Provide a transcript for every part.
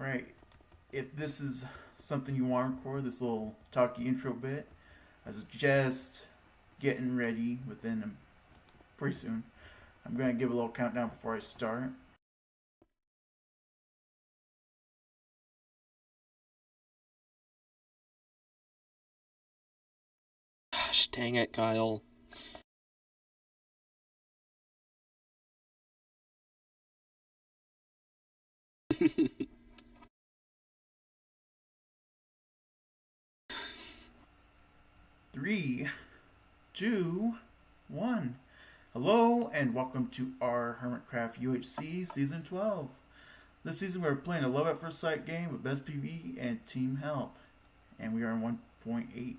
Alright, if this is something you want to record, this little talky intro bit, I suggest getting ready within pretty soon. I'm going to give a little countdown before I start. Gosh, dang it, Kyle. Three, two, one. Hello and welcome to our Hermitcraft UHC Season 12. This season we're playing a love at first sight game with best PvE and team health. And we are in 1.8.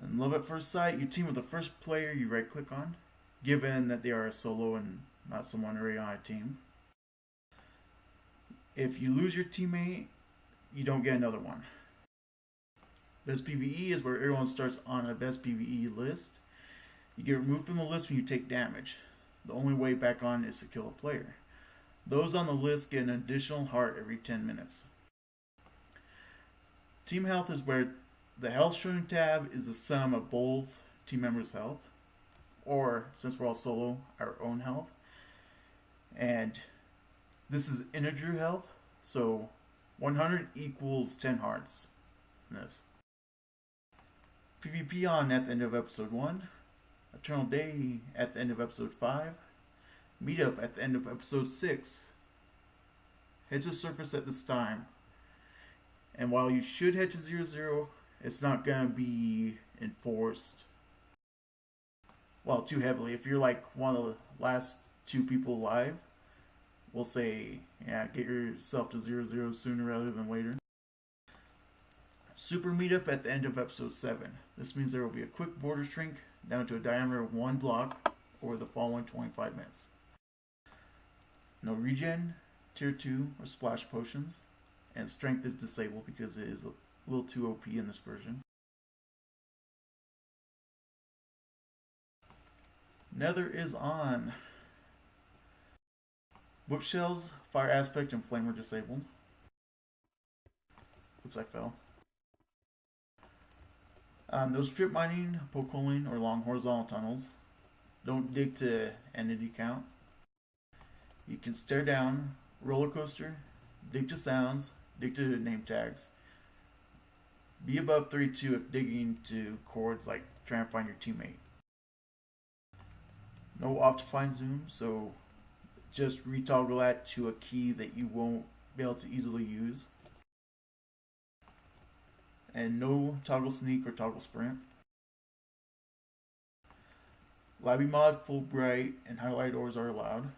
In love at first sight, you team with the first player you right click on, given that they are a solo and not someone already on a team. If you lose your teammate, you don't get another one. Best PvE is where everyone starts on a best PvE list. You get removed from the list when you take damage. The only way back on is to kill a player. Those on the list get an additional heart every 10 minutes. Team health is where the health showing tab is the sum of both team members' health, or since we're all solo, our own health. And this is integer health, so 100 equals 10 hearts in this. PvP on at the end of episode 1, Eternal Day at the end of episode 5, Meetup at the end of episode 6. Head to surface at this time. And while you should head to 0-0, it's not going to be enforced, well, too heavily. If you're like one of the last 2 people alive, we'll say, yeah, get yourself to 0-0 sooner rather than later. Super Meetup at the end of episode 7. This means there will be a quick border shrink down to a diameter of 1 block over the following 25 minutes. No regen, tier 2, or splash potions, and strength is disabled because it is a little too OP in this version. Nether is on. Bookshelves, fire aspect, and flame are disabled. Oops, I fell. No strip mining, poke holing, or long horizontal tunnels. Don't dig to entity count. You can stare down, roller coaster, dig to sounds, dig to name tags. Be above 32 if digging to chords like trying to find your teammate. No optifine zoom, so just retoggle that to a key that you won't be able to easily use. And no toggle sneak or toggle sprint. Lobby mod, full bright, and highlight ores are allowed.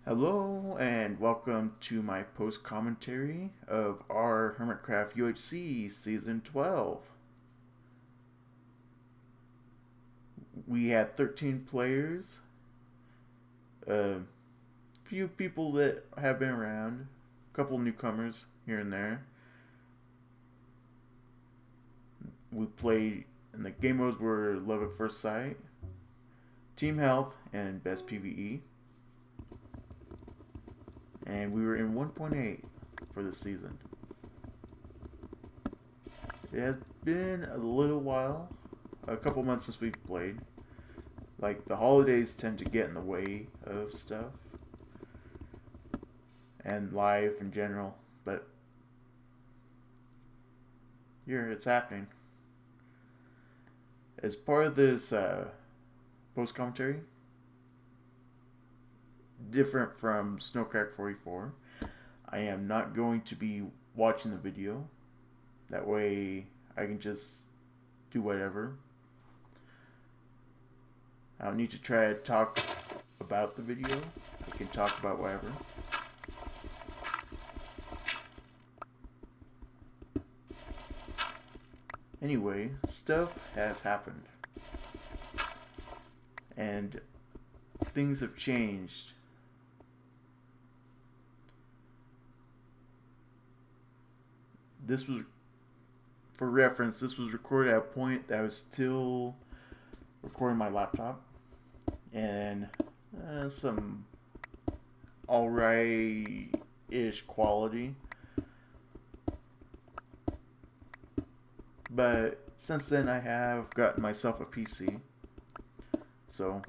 Hello and welcome to my post commentary of our Hermitcraft UHC Season 12. We had 13 players, a few people that have been around, a couple newcomers here and there. We played, and the game modes were Love at First Sight, Team Health, and Best PvE. And we were in 1.8 for this season. It has been a little while, a couple months since we've played. Like, the holidays tend to get in the way of stuff. And life in general. But here, it's happening. As part of this post-commentary, different from Snowcrack44, I am not going to be watching the video. That way I can just do whatever. I don't need to try to talk about the video. You can talk about whatever. Anyway, stuff has happened. And things have changed. This was, for reference, this was recorded at a point that I was still recording my laptop. And some alright-ish quality. But since then I have gotten myself a PC. So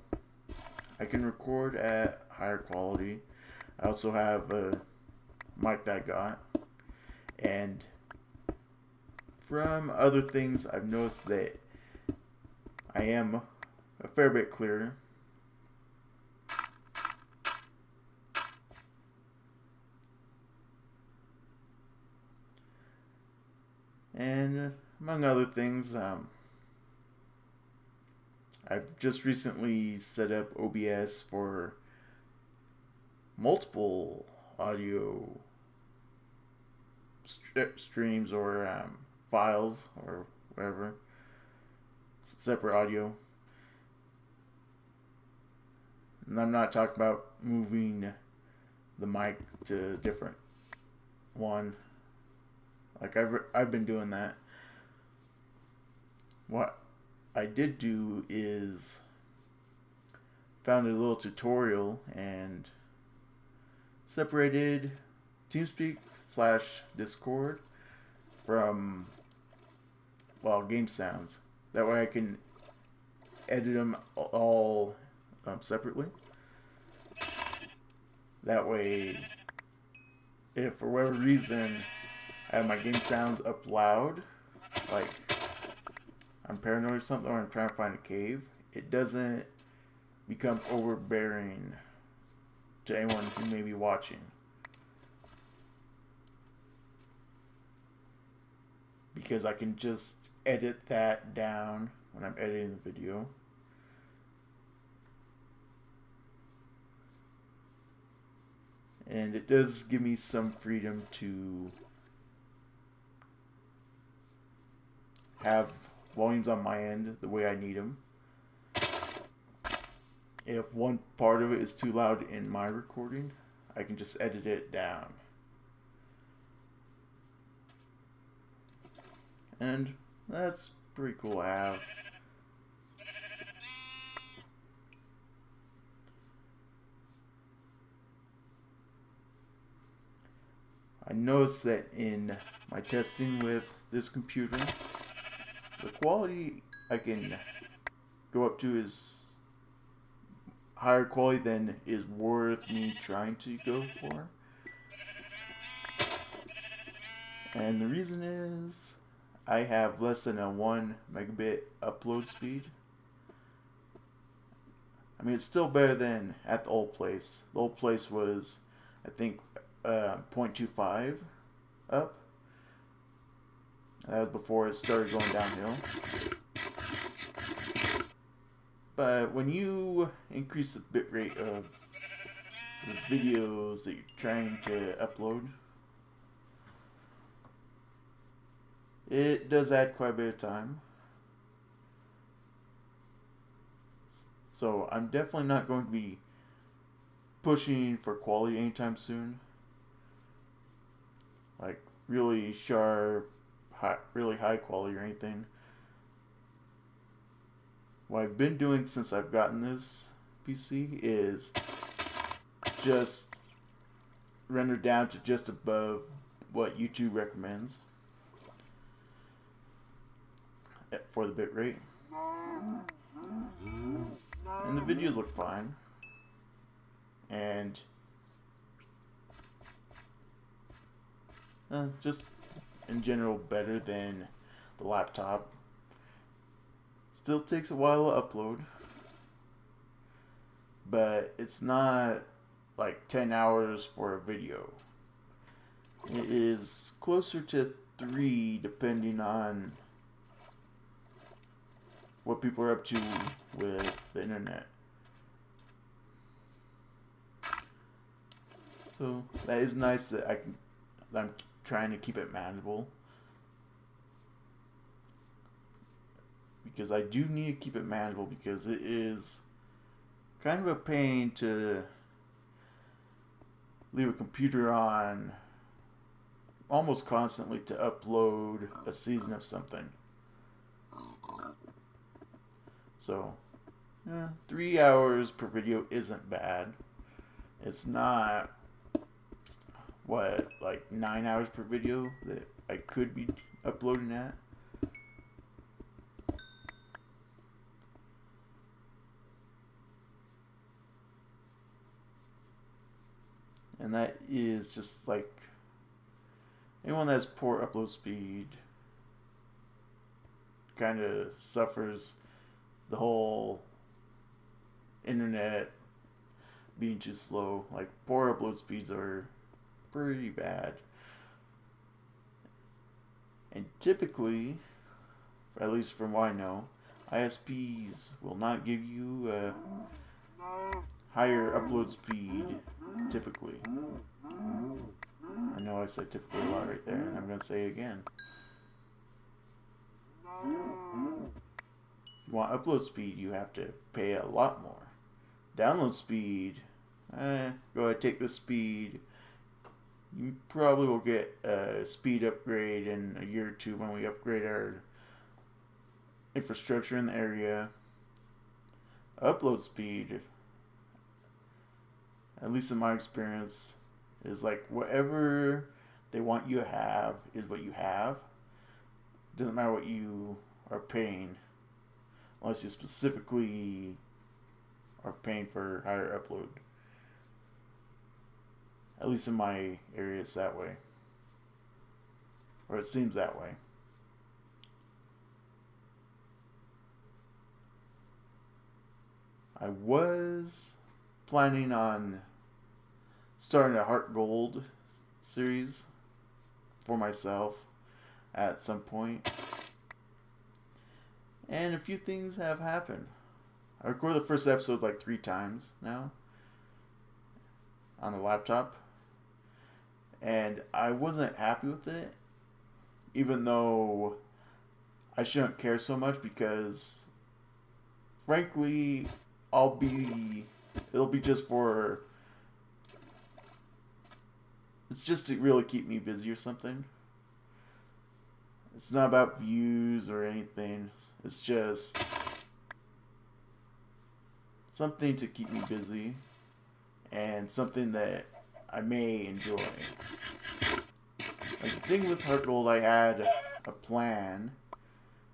I can record at higher quality. I also have a mic that I got. And from other things, I've noticed that I am a fair bit clearer. And among other things, I've just recently set up OBS for multiple audio streams or files or whatever, separate audio. And I'm not talking about moving the mic to a different one. Like I've been doing that. What I did do is found a little tutorial and separated TeamSpeak/Discord from, well, game sounds. That way I can edit them all separately. That way, if for whatever reason I have my game sounds up loud, like I'm paranoid or something, or I'm trying to find a cave, it doesn't become overbearing to anyone who may be watching. Because I can just edit that down when I'm editing the video. And it does give me some freedom to have volumes on my end the way I need them. If one part of it is too loud in my recording, I can just edit it down. And that's pretty cool to have. I noticed that in my testing with this computer, the quality I can go up to is higher quality than is worth me trying to go for. And the reason is I have less than a 1 megabit upload speed. I mean, it's still better than at the old place. The old place was, I think, 0.25 up. That was before it started going downhill. But when you increase the bitrate of the videos that you're trying to upload, it does add quite a bit of time. So I'm definitely not going to be pushing for quality anytime soon. Like really sharp, really high quality or anything. What I've been doing since I've gotten this PC is just render down to just above what YouTube recommends for the bitrate. And the videos look fine. And just in general better than the laptop. Still takes a while to upload, but it's not like 10 hours for a video. It is closer to 3 depending on what people are up to with the internet. So that is nice that I'm trying to keep it manageable. Because I do need to keep it manageable because it is kind of a pain to leave a computer on almost constantly to upload a season of something. So, 3 hours per video isn't bad. It's not, like 9 hours per video that I could be uploading at. And that is just like anyone that has poor upload speed kind of suffers the whole internet being too slow. Like, poor upload speeds are pretty bad. And typically, at least from what I know, ISPs will not give you a higher upload speed typically. I know I said typically a lot right there, and I'm going to say it again. If you want upload speed, you have to pay a lot more. Download speed, go ahead, take the speed. You probably will get a speed upgrade in a year or two when we upgrade our infrastructure in the area. Upload speed, at least in my experience, is like whatever they want you to have is what you have. Doesn't matter what you are paying, unless you specifically are paying for higher upload. At least in my area, it's that way. Or it seems that way. I was planning on starting a Heart Gold series for myself at some point. And a few things have happened. I recorded the first episode like 3 times now on the laptop. And I wasn't happy with it, even though I shouldn't care so much because, frankly, it'll be just for, it's just to really keep me busy or something. It's not about views or anything. It's just something to keep me busy and something that I may enjoy. Like the thing with Heart Gold, I had a plan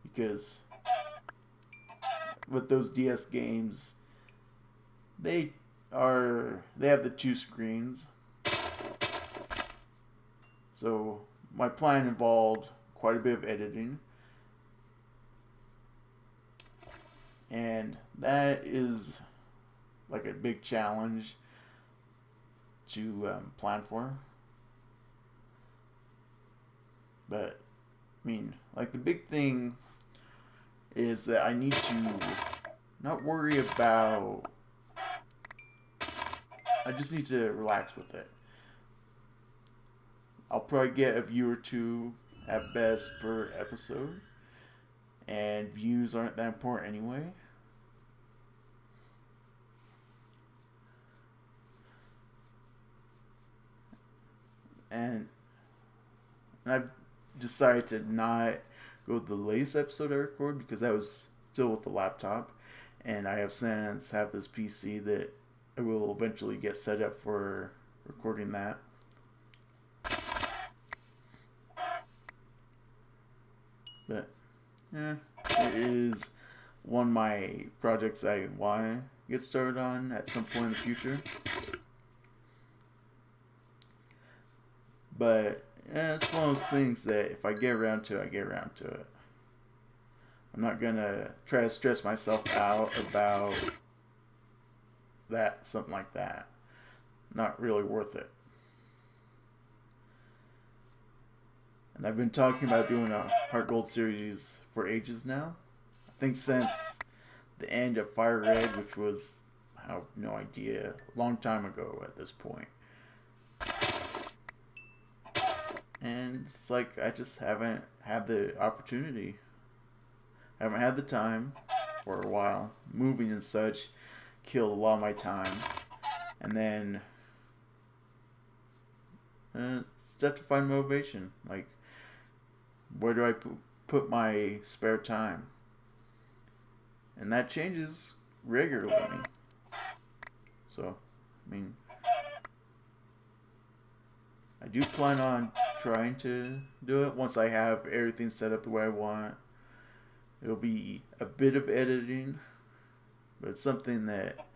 because with those DS games, they have the 2 screens. So my plan involved quite a bit of editing, and that is like a big challenge to plan for. But I mean, like, the big thing is that I need to not worry about, I just need to relax with it. I'll probably get a view or 2 at best per episode, and views aren't that important anyway. And I've decided to not go with the latest episode I record because that was still with the laptop, and I have since have this PC that I will eventually get set up for recording that. But it is one of my projects I want to get started on at some point in the future. But it's one of those things that if I get around to it, I get around to it. I'm not gonna try to stress myself out about that, something like that. Not really worth it. And I've been talking about doing a Heart Gold series for ages now. I think since the end of Fire Red, which was, I have no idea, a long time ago at this point. And it's like I just haven't had the opportunity. I haven't had the time for a while. Moving and such killed a lot of my time. And then it's have to find motivation. Like, where do I put my spare time? And that changes regularly. So, I mean, I do plan on trying to do it once I have everything set up the way I want. It'll be a bit of editing, but it's something that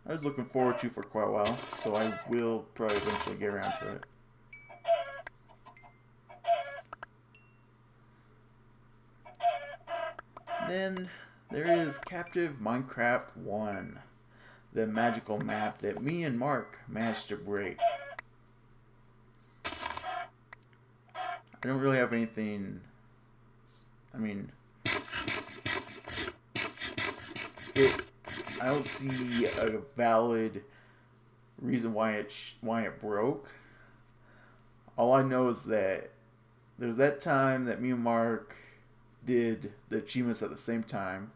I was looking forward to for quite a while, so I will probably eventually get around to it. Then there is Captive Minecraft 1, the magical map that me and Mark managed to break. I don't really have anything. I mean, I don't see a valid reason why it broke. All I know is that there's that time that me and Mark did the achievements at the same time.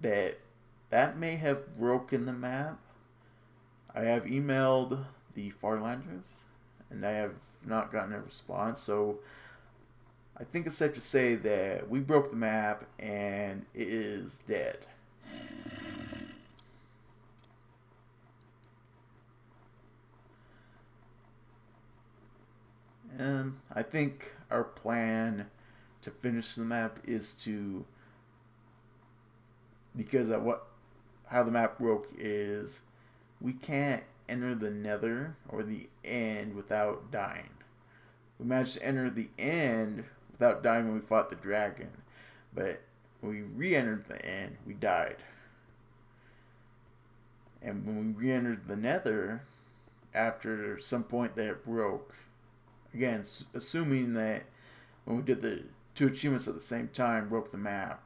That may have broken the map. I have emailed the Farlanders, and I have not gotten a response, so I think it's safe to say that we broke the map and it is dead. And I think our plan to finish the map is to, because how the map broke is we can't enter the nether or the end without dying. We managed to enter the end without dying when we fought the dragon, but when we re-entered the end, we died. And when we re-entered the nether, after some point that it broke, again, assuming that when we did the two achievements at the same time, broke the map,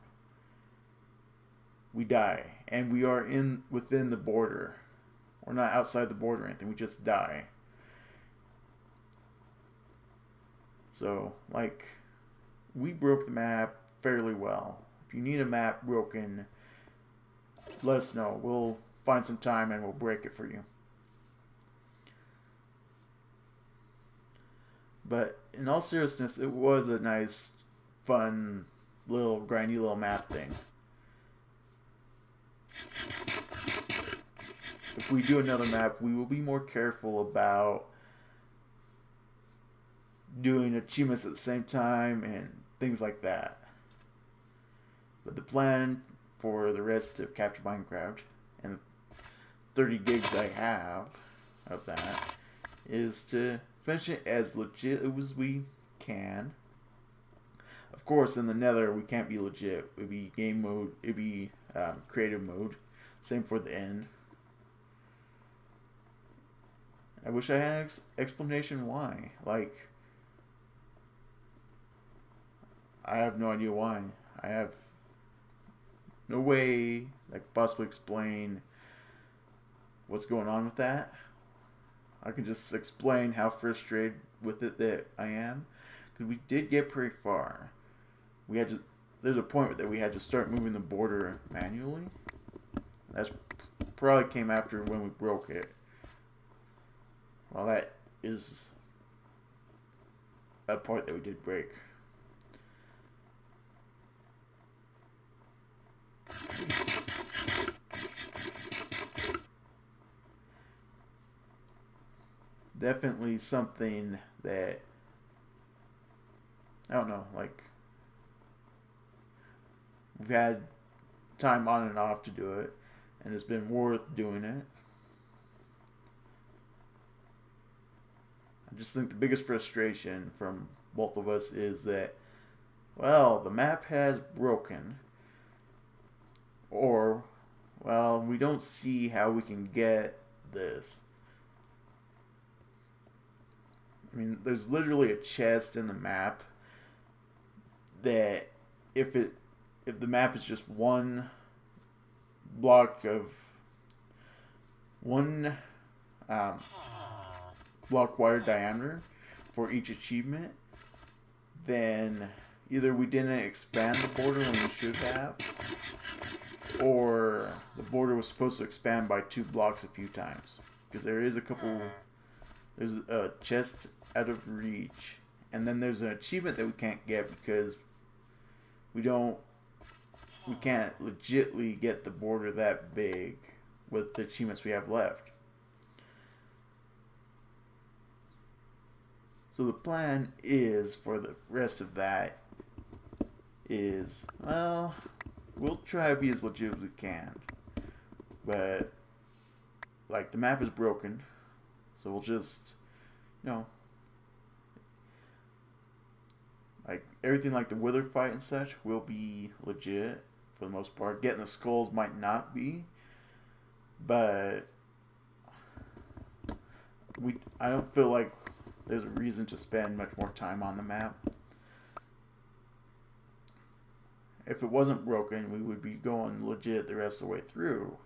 we die. And we are within the border. We're not outside the border or anything, we just die. So, like, we broke the map fairly well. If you need a map broken, let us know. We'll find some time and we'll break it for you. But in all seriousness, it was a nice, fun, little grindy little map thing. If we do another map, we will be more careful about doing achievements at the same time and things like that. But the plan for the rest of Capture Minecraft and the 30 gigs I have of that is to finish it as legit as we can. Of course, in the nether, we can't be legit. It'd be game mode, it'd be creative mode. Same for the end. I wish I had an explanation why. Like, I have no idea why. I have no way I could possibly explain what's going on with that. I can just explain how frustrated with it that I am. Because we did get pretty far. There's a point that we had to start moving the border manually. That's probably came after when we broke it. Well, that is a part that we did break. Definitely something that, I don't know, like, we've had time on and off to do it, and it's been worth doing it. I just think the biggest frustration from both of us is that, well, the map has broken, or, well, we don't see how we can get this. I mean, there's literally a chest in the map that if the map is just one block of block wire diameter, for each achievement, then either we didn't expand the border when we should have, or the border was supposed to expand by 2 blocks a few times. Because there's a chest out of reach, and then there's an achievement that we can't get because we can't legitly get the border that big with the achievements we have left. So the plan is for the rest of that is, well, we'll try to be as legit as we can. But, like, the map is broken. So we'll just, like, everything like the Wither fight and such will be legit for the most part. Getting the skulls might not be. But I don't feel like there's a reason to spend much more time on the map. If it wasn't broken, we would be going legit the rest of the way through.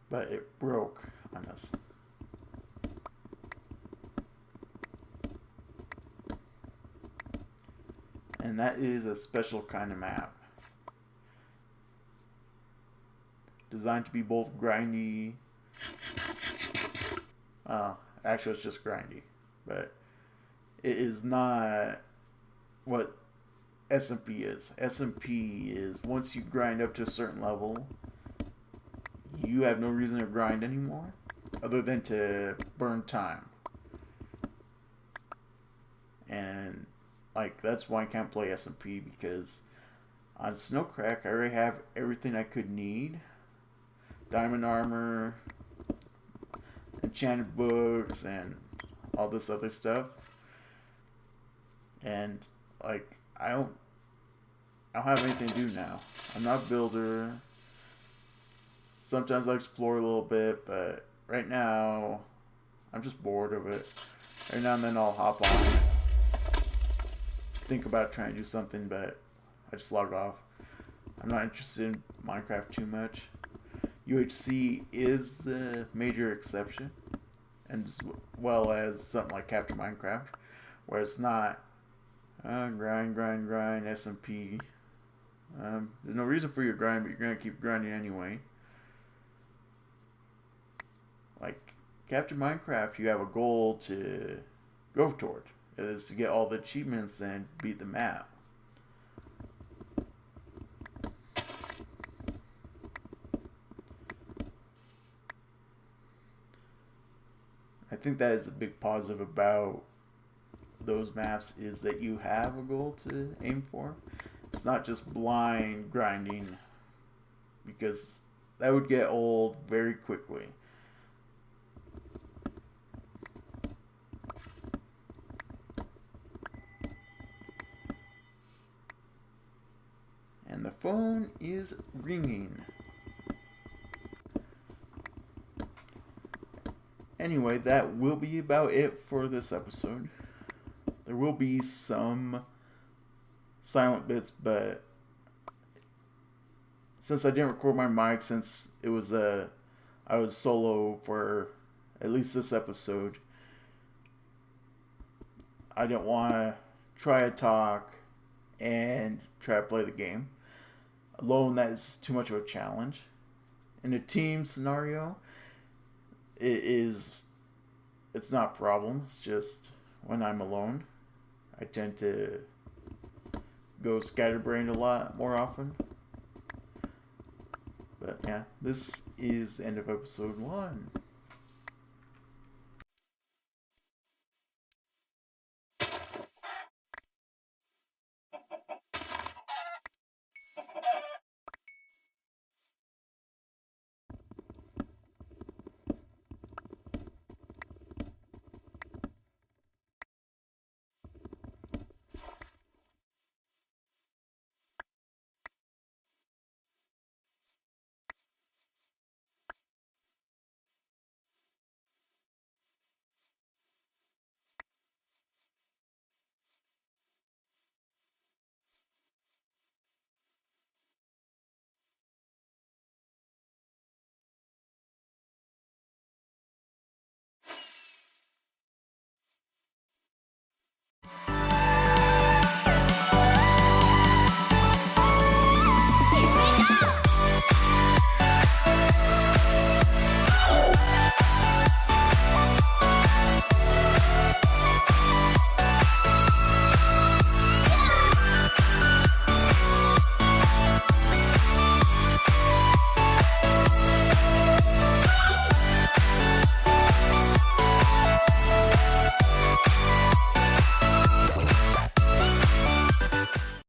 But it broke on us. And that is a special kind of map. Designed to be both grindy. Actually, it's just grindy. But it is not what SMP is. SMP is once you grind up to a certain level, you have no reason to grind anymore other than to burn time. And like that's why I can't play SMP, because on Snowcrack I already have everything I could need. Diamond armor, enchanted books, and all this other stuff. And like I don't have anything to do now. I'm not a builder. Sometimes I explore a little bit, but right now I'm just bored of it. Every now and then I'll hop on it, think about trying to do something, but I just log off. I'm not interested in Minecraft too much. UHC is the major exception, and as well as something like Captain Minecraft, where it's not grind, SMP. There's no reason for your grind, but you're going to keep grinding anyway. Like Captain Minecraft, you have a goal to go toward. It is to get all the achievements and beat the map. I think that is a big positive about those maps, is that you have a goal to aim for. It's not just blind grinding, because that would get old very quickly. And the phone is ringing. Anyway, that will be about it for this episode. There will be some silent bits, but since I didn't record my mic, since it was I was solo for at least this episode, I didn't want to try to talk and try to play the game alone. That is too much of a challenge. In a team scenario, it's not a problem. It's just when I'm alone, I tend to go scatterbrained a lot more often. But yeah, this is the end of episode 1.